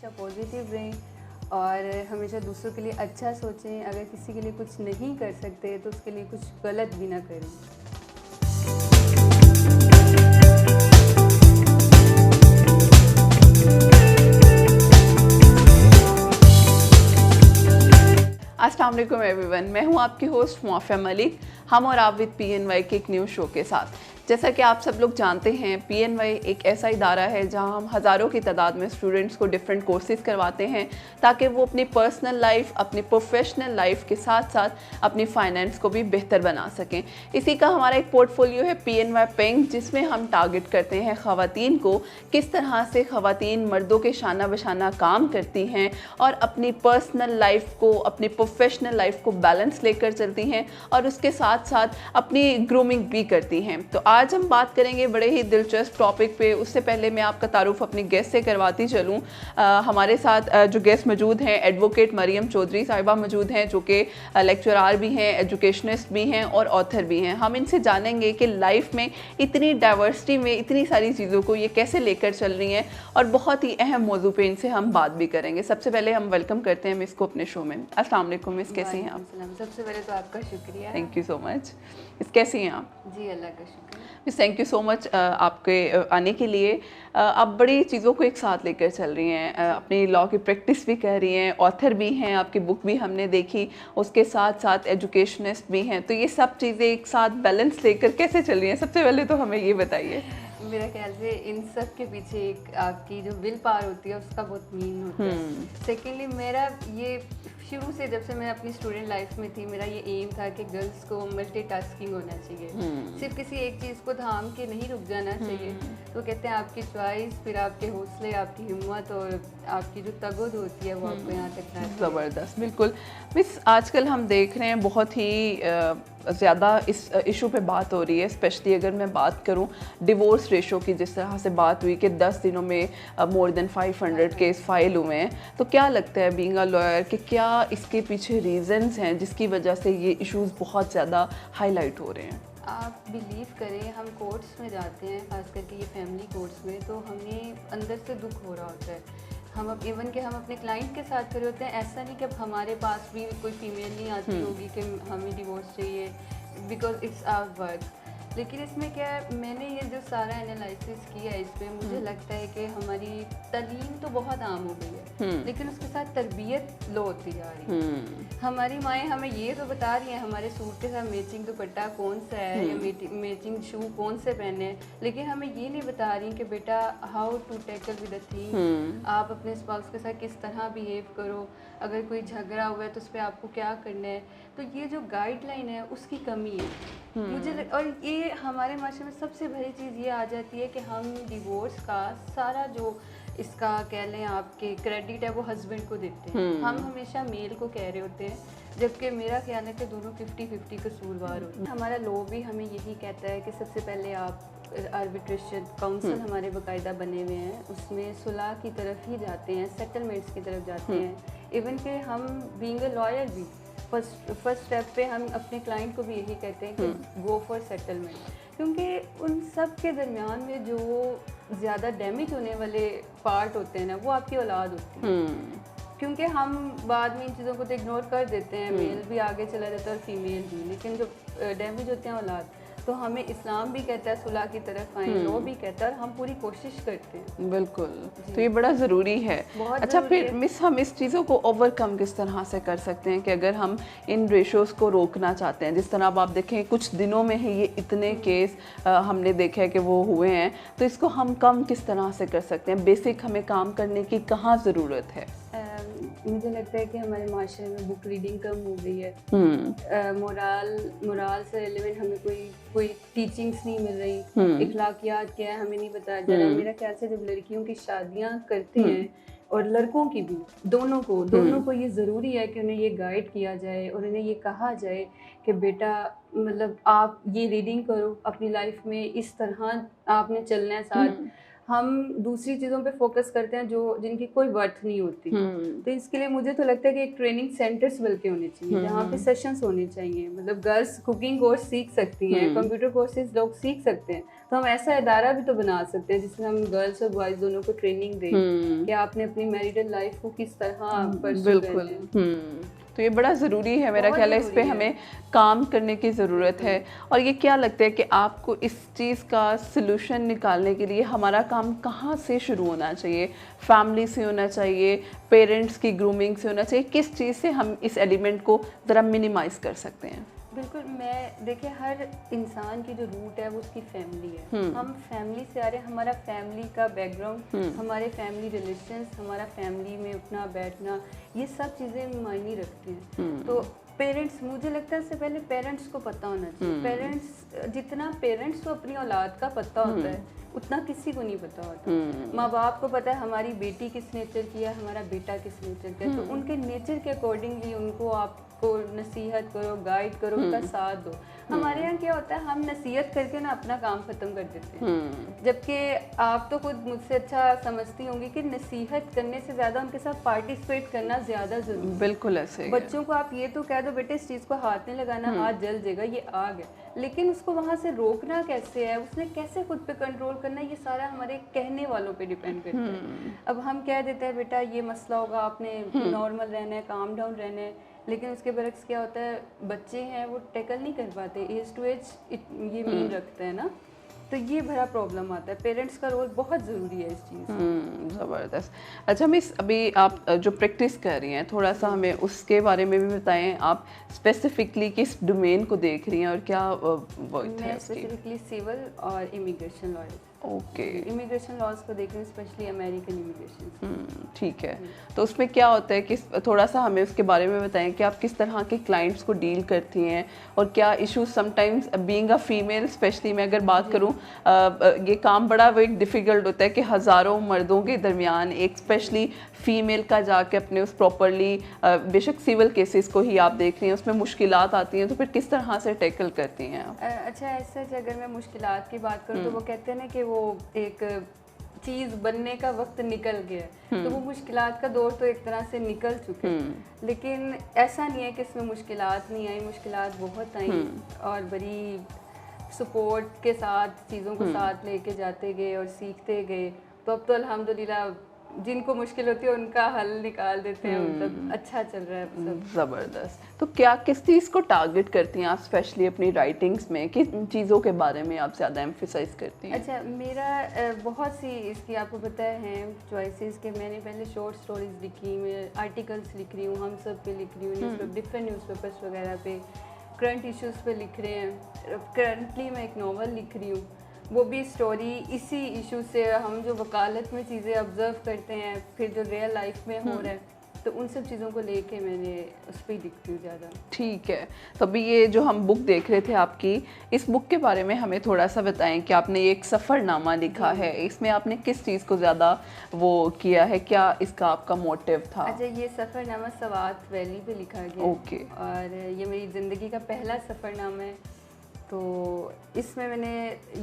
हमेशा पॉजिटिव रहें और हमेशा दूसरों के लिए अच्छा सोचें। अगर किसी के लिए कुछ नहीं कर सकते तो उसके लिए कुछ गलत भी ना करें। अस्सलाम वालेकुम एवरीवन, मैं हूं आपकी होस्ट मुआफ़िया मलिक। हम और आप विद PNY के एक न्यू शो के साथ। जैसा कि आप सब लोग जानते हैं, PNY एक ऐसा इदारा है जहां हम हज़ारों की तादाद में स्टूडेंट्स को डिफरेंट कोर्सेज़ करवाते हैं ताकि वो अपनी पर्सनल लाइफ, अपनी प्रोफेशनल लाइफ के साथ साथ अपनी फाइनेंस को भी बेहतर बना सकें। इसी का हमारा एक पोर्टफोलियो है PNY पिंक, जिसमें हम टारगेट करते हैं ख़वातीन को, किस तरह से ख़वातीन मर्दों के शाना बशाना काम करती हैं और अपनी पर्सनल लाइफ को, अपनी प्रोफेशनल लाइफ को बैलेंस लेकर चलती हैं और उसके साथ साथ अपनी ग्रूमिंग भी करती हैं। तो आज हम बात करेंगे बड़े ही दिलचस्प टॉपिक पे। उससे पहले मैं आपका तारुफ अपनी गेस्ट से करवाती चलूँ। हमारे साथ जो गेस्ट मौजूद हैं, एडवोकेट मरियम चौधरी साहिबा मौजूद हैं, जो कि लेक्चरार भी हैं, एजुकेशनिस्ट भी हैं और ऑथर भी हैं। हम इनसे जानेंगे कि लाइफ में इतनी डाइवर्सिटी में इतनी सारी चीज़ों को ये कैसे लेकर चल रही हैं और बहुत ही अहम मौजू पे इनसे हम बात भी करेंगे। सबसे पहले हम वेलकम करते हैं मिस को अपने शो में। अस्सलाम वालेकुम मिस, कैसी हैं आप? सबसे पहले तो आपका शुक्रिया। Thank you so much. Miss कैसी हैं आप? जी, अल्लाह का शुक्र। Miss thank you so much आपके आने के लिए। आप बड़ी चीज़ों को एक साथ लेकर चल रही हैं, अपनी लॉ की प्रैक्टिस भी कर रही हैं, ऑथर भी हैं, आपकी बुक भी हमने देखी, उसके साथ साथ एजुकेशनिस्ट भी हैं। तो ये सब चीज़ें एक साथ बैलेंस लेकर कैसे चल रही हैं? सबसे पहले तो हमें ये बताइए। मेरा ख्याल से इन सब के पीछे एक आपकी जो विल पावर होती है उसका बहुत मीन होता है। सेकेंडली, मेरा ये शुरू से जब से मैं अपनी स्टूडेंट लाइफ में थी, मेरा ये एम था कि गर्ल्स को मल्टीटास्किंग होना चाहिए, सिर्फ किसी एक चीज़ को थाम के नहीं रुक जाना चाहिए। तो कहते हैं आपकी चॉइस, फिर आपके हौसले, आपकी हिम्मत और आपकी जो तगद होती है वो आपको यहाँ तक लाती है। ज़बरदस्त, बिल्कुल। मिस आजकल हम देख रहे हैं बहुत ही ज़्यादा इस इशू पे बात हो रही है, स्पेशली अगर मैं बात करूं डिवोर्स रेशो की। जिस तरह से बात हुई कि 10 दिनों में मोर देन 500 केस फाइल हुए हैं, तो क्या लगता है बीइंग अ लॉयर कि क्या इसके पीछे रीजंस हैं जिसकी वजह से ये इश्यूज बहुत ज़्यादा हाईलाइट हो रहे हैं? आप बिलीव करें, हम कोर्ट्स में जाते हैं, खास करके ये फैमिली कोर्ट्स में, तो हमें अंदर से दुख हो रहा होता है। हम इवन कि हम अपने क्लाइंट के साथ खड़े होते हैं, ऐसा नहीं कि अब हमारे पास भी कोई फीमेल नहीं आती होगी कि हमें डिवोर्स चाहिए, बिकॉज इट्स आवर वर्क। लेकिन इसमें क्या है, मैंने ये जो सारा एनालिसिस किया है इस पर, मुझे लगता है कि हमारी तालीम तो बहुत आम हो गई है, लेकिन उसके साथ तरबियत लो होती जा रही है। हमारी माएँ हमें ये तो बता रही हैं हमारे सूट के साथ मैचिंग दुपट्टा कौन सा है या मैचिंग शू कौन से पहने, लेकिन हमें ये नहीं बता रही कि बेटा how to tackle with the thing, आप अपने स्पाउस के साथ किस तरह बिहेव करो, अगर कोई झगड़ा हुआ है तो उस पर आपको क्या करना है। तो ये जो गाइडलाइन है उसकी कमी है मुझे और ये हमारे माशरे में सबसे बड़ी चीज़ ये आ जाती है कि हम डिवोर्स का सारा जो इसका कह लें आपके क्रेडिट है वो हस्बैंड को देते हैं। हम हमेशा मेल को कह रहे होते हैं, जबकि मेरा ख्याल है कि दोनों 50-50 कसूरवार होते हैं। हमारा लॉ भी हमें यही कहता है कि सबसे पहले आप आर्बिट्रेशन काउंसिल हमारे बाकायदा बने हुए हैं, उसमें सुलह की तरफ ही जाते हैं, सेटलमेंट्स की तरफ जाते हैं। इवन कि हम बीइंग अ लॉयर भी फर्स्ट स्टेप पे हम अपने क्लाइंट को भी यही कहते हैं कि गो फॉर सेटलमेंट, क्योंकि उन सब के दरमियान में जो ज़्यादा डैमेज होने वाले पार्ट होते हैं ना, वो आपकी औलाद होती है। क्योंकि हम बाद में इन चीज़ों को तो इग्नोर कर देते हैं, मेल भी आगे चला जाता है और फीमेल भी, लेकिन जो डैमेज होते हैं औलाद, तो हमें इस्लाम भी कहता है सुलह की तरफ आए, लॉ भी कहता है, और हम पूरी कोशिश करते हैं। बिल्कुल, तो ये बड़ा ज़रूरी है। अच्छा, फिर मिस हम इस चीज़ों को ओवरकम किस तरह से कर सकते हैं कि अगर हम इन रेशोज़ को रोकना चाहते हैं? जिस तरह अब आप देखें कुछ दिनों में ही ये इतने केस हमने देखे हैं कि वो हुए हैं, तो इसको हम कम किस तरह से कर सकते हैं? बेसिक हमें काम करने की कहाँ ज़रूरत है? मुझे लगता है कि हमारे माशरे में बुक रीडिंग कम हो गई है। मोराल से रिलेवेंट हमें कोई टीचिंग्स नहीं मिल रही, इखलाकियात क्या है हमें नहीं बताया जा रहा। मेरा ख्याल से जब लड़कियों की शादियां करते हैं और लड़कों की भी, दोनों को ये ज़रूरी है कि उन्हें ये गाइड किया जाए और उन्हें ये कहा जाए कि बेटा मतलब आप ये रीडिंग करो, अपनी लाइफ में इस तरह आपने चलना है साथ। हम दूसरी चीज़ों पे फोकस करते हैं जो जिनकी कोई वर्थ नहीं होती। तो इसके लिए मुझे तो लगता है कि एक ट्रेनिंग सेंटर्स बल्कि होने चाहिए जहाँ पे सेशंस होने चाहिए। मतलब गर्ल्स कुकिंग कोर्स सीख सकती हैं, कंप्यूटर कोर्सेज लोग सीख सकते हैं, तो हम ऐसा इदारा भी तो बना सकते हैं जिसमें हम गर्ल्स और बॉयज़ दोनों को ट्रेनिंग दें कि आपने अपनी मैरिड लाइफ को किस तरह परस्यू करना है। तो ये बड़ा ज़रूरी है, मेरा बहुत ख्याल है इस पे ज़रूरी है। हमें काम करने की ज़रूरत है। और ये क्या लगता है कि आपको इस चीज़ का सलूशन निकालने के लिए हमारा काम कहाँ से शुरू होना चाहिए? फैमिली से होना चाहिए, पेरेंट्स की ग्रूमिंग से होना चाहिए, किस चीज़ से हम इस एलिमेंट को ज़रा मिनिमाइज़ कर सकते हैं? बिल्कुल, मैं देखिए हर इंसान की जो रूट है वो उसकी फैमिली है। हम फैमिली से आ रहे हैं, हमारा फैमिली का बैकग्राउंड, हमारे फैमिली रिलेशंस, हमारा फैमिली में उठना बैठना, ये सब चीज़ें मायने रखती हैं। तो पेरेंट्स, मुझे लगता है इससे पहले पेरेंट्स को पता होना चाहिए। पेरेंट्स, जितना पेरेंट्स को अपनी औलाद का पता होता है उतना किसी को नहीं पता होता। माँ बाप को पता है हमारी बेटी किस नेचर की है, हमारा बेटा किस नेचर का है, तो उनके नेचर के अकॉर्डिंगली उनको आपको नसीहत करो, गाइड करो, उनका साथ दो। हमारे यहाँ क्या होता है, हम नसीहत करके ना अपना काम खत्म कर देते हैं, जबकि आप तो खुद मुझसे अच्छा समझती होंगी कि नसीहत करने से ज़्यादा उनके साथ पार्टिसिपेट करना ज़्यादा जरूरी है। बिल्कुल ऐसे बच्चों को आप ये तो कह दो बेटे इस चीज़ को हाथ नहीं लगाना, हाथ जल जाएगा, ये आग है, लेकिन उसको वहाँ से रोकना कैसे है, उसने कैसे खुद पे कंट्रोल करना है, ये सारा हमारे कहने वालों पे डिपेंड करता है। अब हम कह देते हैं बेटा ये मसला होगा, आपने नॉर्मल रहना है, काम डाउन रहना है, लेकिन उसके बरक्स क्या होता है, बच्चे हैं वो टैकल नहीं कर पाते, एज टू एज ये मीन रखते हैं ना, तो ये बड़ा प्रॉब्लम आता है। पेरेंट्स का रोल बहुत ज़रूरी है इस चीज़। ज़बरदस्त। अच्छा मिस, अभी आप जो प्रैक्टिस कर रही हैं थोड़ा सा हमें उसके बारे में भी बताएं। आप स्पेसिफिकली किस डोमेन को देख रही हैं और क्या वर्क है मैं उसकी? स्पेसिफिकली सिविल और immigration lawyer, okay, immigration laws को देख रही हूँ, स्पेशली अमेरिकन इमिग्रेशन। ठीक है। तो उसमें क्या होता है कि थोड़ा सा हमें उसके बारे में बताएं कि आप किस तरह के क्लाइंट्स को डील करती हैं और क्या issues sometimes being a female, specially मैं अगर बात करूं, ये काम बड़ा वेट डिफ़िकल्ट होता है कि हज़ारों मर्दों के दरमियान एक स्पेशली फ़ीमेल का जाके अपने उस प्रॉपरली, बेशक सिविल केसेस को ही आप देख रही हैं उसमें मुश्किलात आती हैं, तो फिर किस तरह से टैकल करती हैं आप? अच्छा, ऐसा अगर मैं मुश्किलात की बात करूँ तो वो कहते हैं ना कि वो एक चीज़ बनने का वक्त निकल गया, तो वो मुश्किलात का दौर तो एक तरह से निकल चुके हैं, लेकिन ऐसा नहीं है कि इसमें मुश्किलात नहीं आई, मुश्किलात बहुत आई और बड़ी सपोर्ट के साथ चीज़ों को साथ लेके जाते गए और सीखते गए। तो अब तो अल्हम्दुलिल्लाह जिनको मुश्किल होती है उनका हल निकाल देते हैं, मतलब अच्छा चल रहा है सब। ज़बरदस्त। तो क्या किस चीज़ को टारगेट करती हैं आप स्पेशली अपनी राइटिंग्स में, किस चीज़ों के बारे में आप ज़्यादा एम्फेसाइज करती हैं? अच्छा, मेरा बहुत सी इसकी आपको पता है चॉइसेस के, मैंने पहले शॉर्ट स्टोरीज लिखी, मैं आर्टिकल्स लिख रही हूँ, हम सब पे लिख रही हूँ, डिफरेंट न्यूज़पेपर्स वगैरह पे, करंट इश्यूज़ पे लिख रहे हैं। करंटली मैं एक नावल लिख रही हूँ, वो भी स्टोरी इसी इशू से, हम जो वकालत में चीज़ें ऑब्जर्व करते हैं फिर जो रियल लाइफ में हो रहा है, तो उन सब चीज़ों को लेके मैंने उस पर लिखती हूँ ज़्यादा। ठीक है। तो अभी ये जो हम बुक देख रहे थे आपकी, इस बुक के बारे में हमें थोड़ा सा बताएं कि आपने ये एक सफ़रनामा लिखा है, इसमें आपने किस चीज़ को ज़्यादा वो किया है, क्या इसका आपका मोटिव था? अच्छा, ये सफ़रनामा सवात वैली पे लिखा गया। ओके। और ये मेरी ज़िंदगी का पहला सफ़रनामा है, तो इसमें मैंने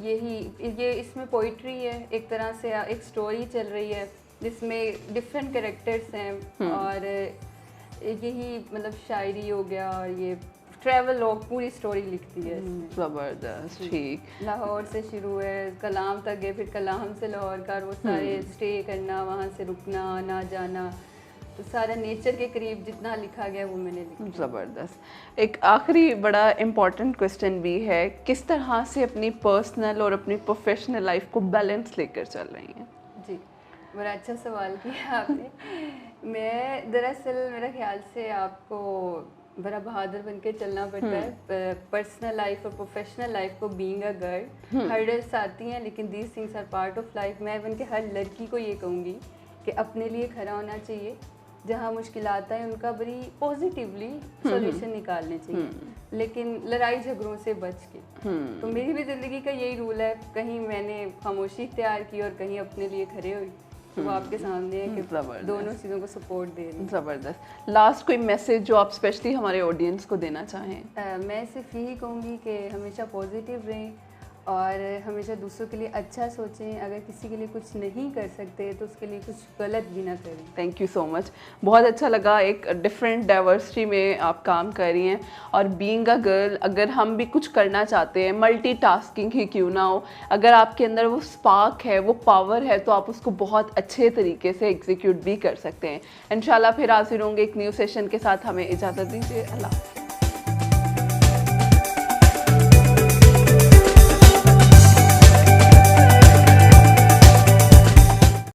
ये इसमें पोइट्री है, एक तरह से एक स्टोरी चल रही है जिसमें डिफरेंट कैरेक्टर्स हैं और यही मतलब शायरी हो गया और ये ट्रैवल लॉग, पूरी स्टोरी लिखती है इसमें। ज़बरदस्त। ठीक। लाहौर से शुरू है, कलाम तक गए, फिर कलाम से लाहौर का, और वो सारे स्टे करना, वहाँ से रुकना, आना जाना, तो सारा नेचर के करीब जितना लिखा गया वो मैंने लिखा। ज़बरदस्त। एक आखिरी बड़ा इम्पॉर्टेंट क्वेश्चन भी है, किस तरह से अपनी पर्सनल और अपनी प्रोफेशनल लाइफ को बैलेंस लेकर चल रही हैं? जी, बड़ा अच्छा सवाल किया आपने। मैं दरअसल मेरा ख्याल से आपको बड़ा बहादुर बन के चलना पड़ता है। पर्सनल लाइफ और प्रोफेशनल लाइफ को बीइंग अ गर्ल हर्डल्स आती हैं, लेकिन these things are part of life. मैं बन के हर लड़की को ये कहूँगी कि अपने लिए खड़ा होना चाहिए, जहाँ मुश्किलात आए उनका बड़ी पॉजिटिवली सॉल्यूशन निकालने चाहिए, लेकिन लड़ाई झगड़ों से बच के। तो मेरी भी ज़िंदगी का यही रूल है, कहीं मैंने खामोशी इख्तियार की और कहीं अपने लिए खड़े हुई, तो आपके सामने है कि दोनों चीज़ों को सपोर्ट दे रही। ज़बरदस्त। लास्ट कोई मैसेज जो आप स्पेशली हमारे ऑडियंस को देना चाहें? मैं सिर्फ यही कहूँगी कि हमेशा पॉजिटिव रहें और हमेशा दूसरों के लिए अच्छा सोचें। अगर किसी के लिए कुछ नहीं कर सकते तो उसके लिए कुछ गलत भी ना करें। थैंक यू सो मच, बहुत अच्छा लगा। एक डिफरेंट डाइवर्सिटी में आप काम कर रही हैं, और बीइंग अ गर्ल अगर हम भी कुछ करना चाहते हैं, मल्टीटास्किंग ही क्यों ना हो, अगर आपके अंदर वो स्पार्क है, वो पावर है, तो आप उसको बहुत अच्छे तरीके से एग्जीक्यूट भी कर सकते हैं। इंशाल्लाह फिर हाजिर होंगे एक न्यू सेशन के साथ। हमें इजाज़त दीजिए, अल्लाह।